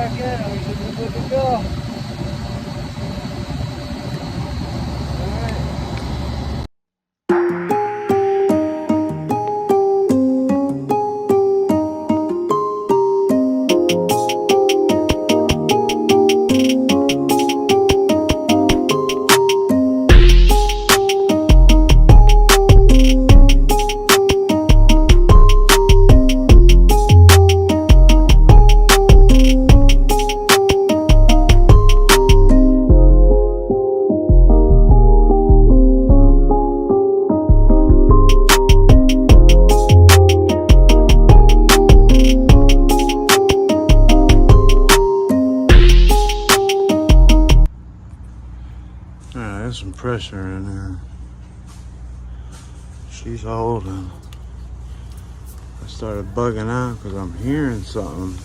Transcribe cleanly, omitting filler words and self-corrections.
back in. We should be good to go. There's some pressure in there. She's holding. I started bugging out because I'm hearing something.